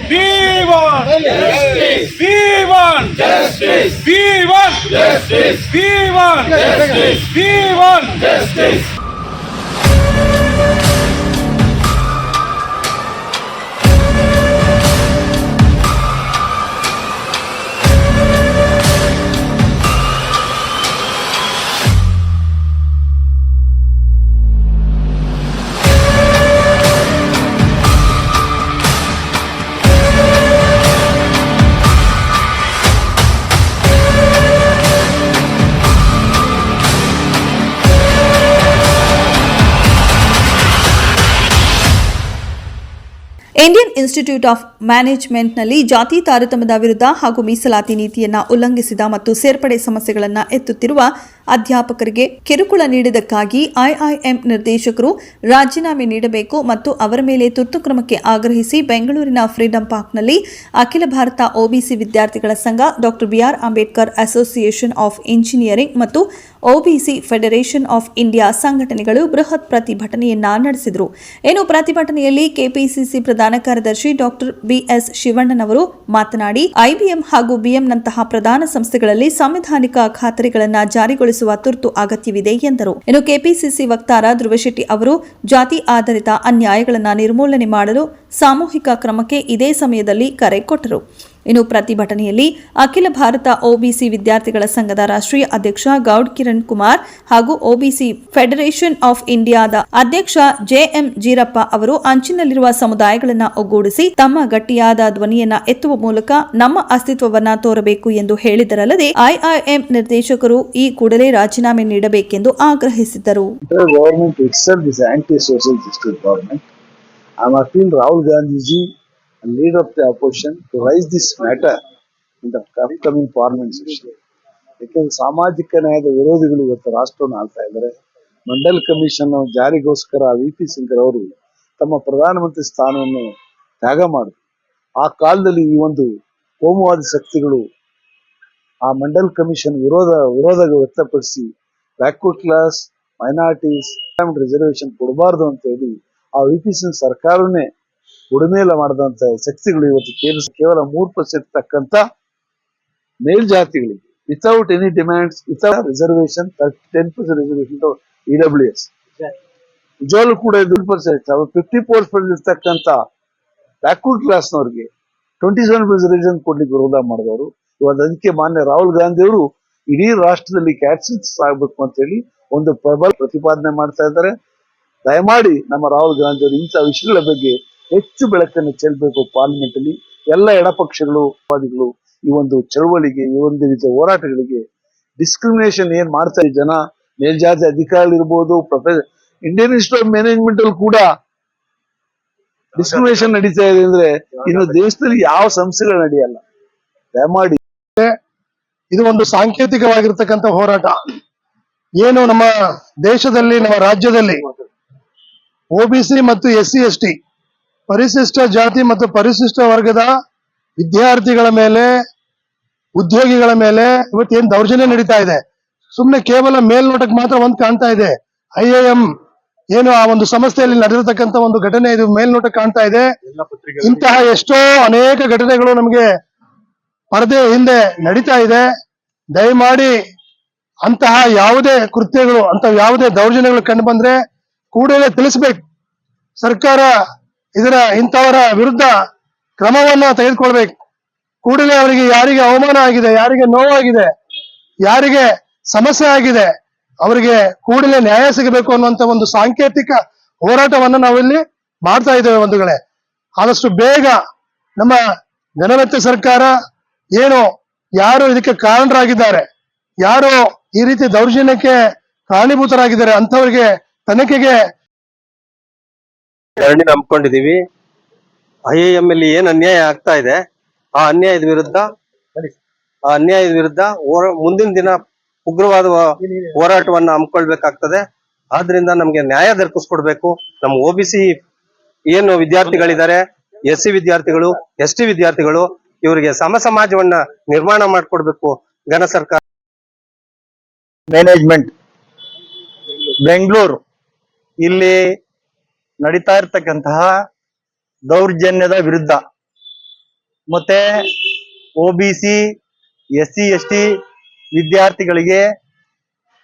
We want justice. We want justice. We want justice. We want justice. We want justice. Indian Institute of ಮ್ಯಾನೇಜ್ಮೆಂಟ್ನಲ್ಲಿ ಜಾತಿ ತಾರತಮ್ಯದ ವಿರುದ್ಧ ಹಾಗೂ ಮೀಸಲಾತಿ ನೀತಿಯನ್ನು ಉಲ್ಲಂಘಿಸಿದ ಮತ್ತು ಸೇರ್ಪಡೆ ಸಮಸ್ಯೆಗಳನ್ನು ಎತ್ತುತ್ತಿರುವ ಅಧ್ಯಾಪಕರಿಗೆ ಕಿರುಕುಳ ನೀಡಿದ್ದಕ್ಕಾಗಿ ಐಐಎಂ ನಿರ್ದೇಶಕರು ರಾಜೀನಾಮೆ ನೀಡಬೇಕು ಮತ್ತು ಅವರ ಮೇಲೆ ತುರ್ತು ಕ್ರಮಕ್ಕೆ ಆಗ್ರಹಿಸಿ ಬೆಂಗಳೂರಿನ ಫ್ರೀಡಂ ಪಾರ್ಕ್ನಲ್ಲಿ ಅಖಿಲ ಭಾರತ ಒಬಿಸಿ ವಿದ್ಯಾರ್ಥಿಗಳ ಸಂಘ, Dr BR Ambedkar association of engineering ಮತ್ತು ಒಬಿಸಿ ಫೆಡರೇಷನ್ ಆಫ್ ಇಂಡಿಯಾ ಸಂಘಟನೆಗಳು ಬೃಹತ್ ಪ್ರತಿಭಟನೆಯನ್ನ ನಡೆಸಿದರು. ಇನ್ನು ಪ್ರತಿಭಟನೆಯಲ್ಲಿ ಕೆಪಿಸಿಸಿ ಪ್ರಧಾನ ಕಾರ್ಯದರ್ಶಿ ಡಾ ಬಿಎಸ್ ಶಿವಣ್ಣನವರು ಮಾತನಾಡಿ, ಐಬಿಎಂ ಹಾಗೂ ಬಿಎಂನಂತಹ ಪ್ರಧಾನ ಸಂಸ್ಥೆಗಳಲ್ಲಿ ಸಂವಿಧಾನಿಕ ಖಾತರಿಗಳನ್ನು ಜಾರಿಗೊಳಿಸುವ ತುರ್ತು ಅಗತ್ಯವಿದೆ ಎಂದರು. ಇನ್ನು ಕೆಪಿಸಿಸಿ ವಕ್ತಾರ ಧ್ರುವಶೆಟ್ಟಿ ಅವರು ಜಾತಿ ಆಧಾರಿತ ಅನ್ಯಾಯಗಳನ್ನು ನಿರ್ಮೂಲನೆ ಮಾಡಲು ಸಾಮೂಹಿಕ ಕ್ರಮಕ್ಕೆ ಇದೇ ಸಮಯದಲ್ಲಿ ಕರೆ ಕೊಟ್ಟರು. ಇನ್ನು ಪ್ರತಿಭಟನೆಯಲ್ಲಿ ಅಖಿಲ ಭಾರತ ಒಬಿಸಿ ವಿದ್ಯಾರ್ಥಿಗಳ ಸಂಘದ ರಾಷ್ಟ್ರೀಯ ಅಧ್ಯಕ್ಷ ಗೌಡ್ ಕಿರಣ್ ಕುಮಾರ್ ಹಾಗೂ ಒಬಿಸಿ ಫೆಡರೇಷನ್ ಆಫ್ ಇಂಡಿಯಾದ ಅಧ್ಯಕ್ಷ ಜೆಎಂ ಜೀರಪ್ಪ ಅವರು ಅಂಚಿನಲ್ಲಿರುವ ಸಮುದಾಯಗಳನ್ನು ಒಗ್ಗೂಡಿಸಿ ತಮ್ಮ ಗಟ್ಟಿಯಾದ ಧ್ವನಿಯನ್ನ ಎತ್ತುವ ಮೂಲಕ ನಮ್ಮ ಅಸ್ತಿತ್ವವನ್ನ ತೋರಬೇಕು ಎಂದು ಹೇಳಿದರಲ್ಲದೆ ಐಐಎಂ ನಿರ್ದೇಶಕರು ಈ ಕೂಡಲೇ ರಾಜೀನಾಮೆ ನೀಡಬೇಕೆಂದು ಆಗ್ರಹಿಸಿದ್ದರು. and leader of the opposition to raise this matter in the upcoming parliament session. ಯಾಕೆಂದ್ರೆ ಸಾಮಾಜಿಕ ನ್ಯಾಯದ ವಿರೋಧಿಗಳು ಇವತ್ತು ರಾಷ್ಟ್ರವನ್ನು ಆಳ್ತಾ ಇದ್ದಾರೆ. ಮಂಡಲ್ ಕಮಿಷನ್ ಜಾರಿಗೋಸ್ಕರ ವಿ.ಪಿ. ಸಿಂಗ್ ಅವರು ತಮ್ಮ ಪ್ರಧಾನಮಂತ್ರಿ ಸ್ಥಾನವನ್ನು ತ್ಯಾಗ ಮಾಡಿದ್ರು. ಆ ಕಾಲದಲ್ಲಿ ಈ ಒಂದು ಕೋಮುವಾದಿ ಶಕ್ತಿಗಳು ಆ ಮಂಡಲ್ ಕಮಿಷನ್ ವಿರೋಧ ವ್ಯಕ್ತಪಡಿಸಿ ಬ್ಯಾಕ್ವರ್ಡ್ ಕ್ಲಾಸ್ ಮೈನಾರಿಟೀಸ್ ರಿಸರ್ವೇಶನ್ ಕೊಡಬಾರ್ದು ಅಂತ ಹೇಳಿ ಆ ವಿ.ಪಿ. ಸಿಂಗ್ ಸರ್ಕಾರವನ್ನೇ ಉಡುಮೇಲ ಮಾಡಿದಂತ ಶಕ್ತಿಗಳು ಇವತ್ತು ಕೇವಲ 3% ತಕ್ಕಂತ ಮೇಲ್ಜಾತಿಗಳಿಗೆ without any demands, without reservation 10% reservation EWS ನಿಜವಾಗ್ಲೂ ಕೂಡ 54% ಇರ್ತಕ್ಕಂಥ ಬ್ಯಾಕ್ವರ್ಡ್ ಕ್ಲಾಸ್ನವ್ರಿಗೆ 27% ರಿಸರ್ವೇಶನ್ ಕೊಡ್ಲಿಕ್ಕೆ ವಿರೋಧ ಮಾಡಿದವರು. ಇವತ್ತು ಅದಕ್ಕೆ ಮಾನ್ಯ ರಾಹುಲ್ ಗಾಂಧಿ ಅವರು ಇಡೀ ರಾಷ್ಟ್ರದಲ್ಲಿ ಕ್ಯಾಟ್ಸಿಸ್ ಆಗ್ಬೇಕು ಅಂತ ಹೇಳಿ ಒಂದು ಪ್ರಬಲ ಪ್ರತಿಪಾದನೆ ಮಾಡ್ತಾ ಇದ್ದಾರೆ. ದಯಮಾಡಿ ನಮ್ಮ ರಾಹುಲ್ ಗಾಂಧಿ ಅವರು ಇಂಥ ವಿಷಯಗಳ ಬಗ್ಗೆ ಹೆಚ್ಚು ಬೆಳಕನ್ನು ಚೆಲ್ಲಬೇಕು. ಪಾರ್ಲಿಮೆಂಟ್ ಅಲ್ಲಿ ಎಲ್ಲ ಎಡಪಕ್ಷಗಳು ವಾದಿಗಳು ಈ ಒಂದು ಚಳವಳಿಗೆ, ಈ ಒಂದು ರೀತಿಯ ಹೋರಾಟಗಳಿಗೆ ಡಿಸ್ಕ್ರಿಮಿನೇಷನ್ ಏನ್ ಮಾಡ್ತಾ ಈ ಜನ ಮೇಲ್ಜಾತಿ ಅಧಿಕಾರಿಗಳಿರ್ಬೋದು, ಇಂಡಿಯನ್ ಇನ್ಸ್ಟಿಟ್ಯೂಟ್ ಆಫ್ ಮ್ಯಾನೇಜ್ಮೆಂಟ್ ಅಲ್ಲಿ ಕೂಡ ಡಿಸ್ಕ್ರಿಮಿನೇಷನ್ ನಡೀತಾ ಇದೆ ಅಂದ್ರೆ ಇನ್ನು ದೇಶದಲ್ಲಿ ಯಾವ ಸಂಸ್ಥೆಗಳು ನಡೆಯಲ್ಲ. ದಯಮಾಡಿ ಇದು ಒಂದು ಸಾಂಕೇತಿಕವಾಗಿರ್ತಕ್ಕಂಥ ಹೋರಾಟ. ಏನು ನಮ್ಮ ದೇಶದಲ್ಲಿ, ನಮ್ಮ ರಾಜ್ಯದಲ್ಲಿ ಒಬಿಸಿ ಮತ್ತು SC/ST ಪರಿಶಿಷ್ಟ ಜಾತಿ ಮತ್ತು ಪರಿಶಿಷ್ಟ ವರ್ಗದ ವಿದ್ಯಾರ್ಥಿಗಳ ಮೇಲೆ, ಉದ್ಯೋಗಿಗಳ ಮೇಲೆ ಇವತ್ತೇನು ದೌರ್ಜನ್ಯ ನಡೀತಾ ಇದೆ, ಸುಮ್ಮನೆ ಕೇವಲ ಮೇಲ್ನೋಟಕ್ಕೆ ಮಾತ್ರ ಒಂದು ಕಾಣ್ತಾ ಇದೆ. IIM ಏನು ಆ ಒಂದು ಸಂಸ್ಥೆಯಲ್ಲಿ ನಡೆದಿರತಕ್ಕಂತ ಒಂದು ಘಟನೆ ಇದು ಮೇಲ್ನೋಟಕ್ಕೆ ಕಾಣ್ತಾ ಇದೆ. ಇಂತಹ ಎಷ್ಟೋ ಅನೇಕ ಘಟನೆಗಳು ನಮಗೆ ಪರದೆ ಹಿಂದೆ ನಡೀತಾ ಇದೆ. ದಯಮಾಡಿ ಅಂತಹ ಯಾವುದೇ ಕೃತ್ಯಗಳು, ಅಂತ ಯಾವುದೇ ದೌರ್ಜನ್ಯಗಳು ಕಂಡು ಬಂದ್ರೆ ಕೂಡಲೇ ತಿಳಿಸ್ಬೇಕು. ಸರ್ಕಾರ ಇಂಥವರ ವಿರುದ್ಧ ಕ್ರಮವನ್ನ ತೆಗೆದುಕೊಳ್ಬೇಕು. ಕೂಡಲೇ ಅವರಿಗೆ ಯಾರಿಗೆ ಅವಮಾನ ಆಗಿದೆ, ಯಾರಿಗೆ ನೋವಾಗಿದೆ, ಯಾರಿಗೆ ಸಮಸ್ಯೆ ಆಗಿದೆ ಅವರಿಗೆ ಕೂಡಲೇ ನ್ಯಾಯ ಸಿಗಬೇಕು ಅನ್ನುವಂತ ಒಂದು ಸಾಂಕೇತಿಕ ಹೋರಾಟವನ್ನ ನಾವಿಲ್ಲಿ ಮಾಡ್ತಾ ಇದ್ದೇವೆ ಬಂಧುಗಳೇ. ಆದಷ್ಟು ಬೇಗ ನಮ್ಮ ಘನವೆತ್ತ ಸರ್ಕಾರ ಏನು ಯಾರು ಇದಕ್ಕೆ ಕಾರಣರಾಗಿದ್ದಾರೆ, ಯಾರು ಈ ರೀತಿ ದೌರ್ಜನ್ಯಕ್ಕೆ ಕಾರಣೀಭೂತರಾಗಿದ್ದಾರೆ ಅಂಥವರಿಗೆ ತನಿಖೆಗೆ ನಂಬ್ಕೊಂಡಿದೀವಿ. IIM ಅಲ್ಲಿ ಏನ್ ಅನ್ಯಾಯ ಆಗ್ತಾ ಇದೆ ಆ ಅನ್ಯಾಯದ ವಿರುದ್ಧ ಮುಂದಿನ ದಿನ ಉಗ್ರವಾದ ಹೋರಾಟವನ್ನ ಹಮ್ಮಿಕೊಳ್ಬೇಕಾಗ್ತದೆ. ಆದ್ರಿಂದ ನಮ್ಗೆ ನ್ಯಾಯ ದೊರಕಿಸ್ಕೊಡ್ಬೇಕು. ನಮ್ಮ OBC ಏನು ವಿದ್ಯಾರ್ಥಿಗಳಿದ್ದಾರೆ, SC ವಿದ್ಯಾರ್ಥಿಗಳು, ST ವಿದ್ಯಾರ್ಥಿಗಳು, ಇವರಿಗೆ ಸಮಾಜವನ್ನ ನಿರ್ಮಾಣ ಮಾಡಿಕೊಡ್ಬೇಕು ಘನ ಸರ್ಕಾರ. ಮ್ಯಾನೇಜ್ಮೆಂಟ್ ಬೆಂಗಳೂರು ಇಲ್ಲಿ ನಡೀತಾ ಇರ್ತಕ್ಕಂತಹ ದೌರ್ಜನ್ಯದ ವಿರುದ್ಧ ಮತ್ತೆ OBC SC ST ವಿದ್ಯಾರ್ಥಿಗಳಿಗೆ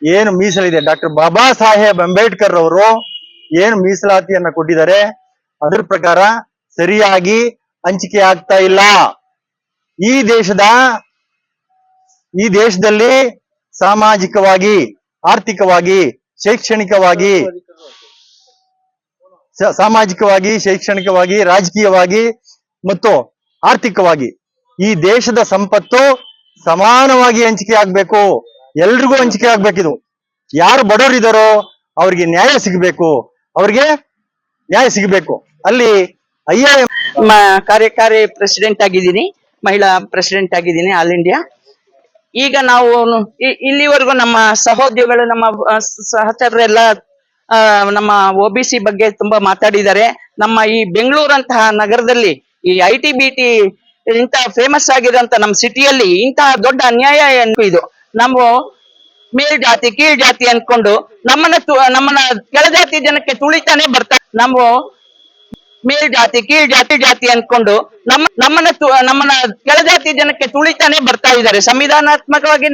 ಏನು ಮೀಸಲಿದೆ, ಡಾಕ್ಟರ್ ಬಾಬಾ ಸಾಹೇಬ್ ಅಂಬೇಡ್ಕರ್ ಅವರು ಏನು ಮೀಸಲಾತಿಯನ್ನ ಕೊಟ್ಟಿದ್ದಾರೆ ಅದ್ರ ಪ್ರಕಾರ ಸರಿಯಾಗಿ ಹಂಚಿಕೆ ಆಗ್ತಾ ಇಲ್ಲ. ಈ ದೇಶದಲ್ಲಿ ಸಾಮಾಜಿಕವಾಗಿ, ಆರ್ಥಿಕವಾಗಿ, ಶೈಕ್ಷಣಿಕವಾಗಿ, ರಾಜಕೀಯವಾಗಿ ಮತ್ತು ಆರ್ಥಿಕವಾಗಿ ಈ ದೇಶದ ಸಂಪತ್ತು ಸಮಾನವಾಗಿ ಹಂಚಿಕೆ ಆಗ್ಬೇಕು. ಎಲ್ರಿಗೂ ಹಂಚಿಕೆ ಆಗ್ಬೇಕಿದು. ಯಾರು ಬಡವರಿದ್ದಾರೋ ಅವ್ರಿಗೆ ನ್ಯಾಯ ಸಿಗಬೇಕು. ಅಲ್ಲಿ IIM ಕಾರ್ಯಕಾರಿ ಪ್ರೆಸಿಡೆಂಟ್ ಆಗಿದ್ದೀನಿ, ಮಹಿಳಾ ಪ್ರೆಸಿಡೆಂಟ್ ಆಗಿದ್ದೀನಿ ಆಲ್ ಇಂಡಿಯಾ. ಈಗ ನಾವು ಇಲ್ಲಿವರೆಗೂ ನಮ್ಮ ಸಹೋದ್ಯೋಗಿಗಳು, ನಮ್ಮ ಸಹಚರರೆಲ್ಲ ನಮ್ಮ OBC ಬಗ್ಗೆ ತುಂಬಾ ಮಾತಾಡಿದ್ದಾರೆ. ನಮ್ಮ ಈ ಬೆಂಗಳೂರಂತಹ ನಗರದಲ್ಲಿ ಈ IT-BT ಇಂತ ಫೇಮಸ್ ಆಗಿರೋಂತ ನಮ್ಮ ಸಿಟಿಯಲ್ಲಿ ಇಂತಹ ದೊಡ್ಡ ಅನ್ಯಾಯ ಇದು. ನಾವು ಮೇಲ್ಜಾತಿ ಕೀಳ್ ಜಾತಿ ಅನ್ಕೊಂಡು ನಮ್ಮನ್ನ ಕೆಳಜಾತಿ ಜನಕ್ಕೆ ತುಳಿತಾನೆ ಬರ್ತಾರೆ. ನಾವು ಮೇಲ್ಜಾತಿ ಕೀಳ್ ಜಾತಿ ಅನ್ಕೊಂಡು ನಮ್ಮನ್ನ ಕೆಳಜಾತಿ ಜನಕ್ಕೆ ತುಳಿತಾನೆ ಬರ್ತಾ ಇದ್ದಾರೆ. ಸಂವಿಧಾನಾತ್ಮಕವಾಗಿ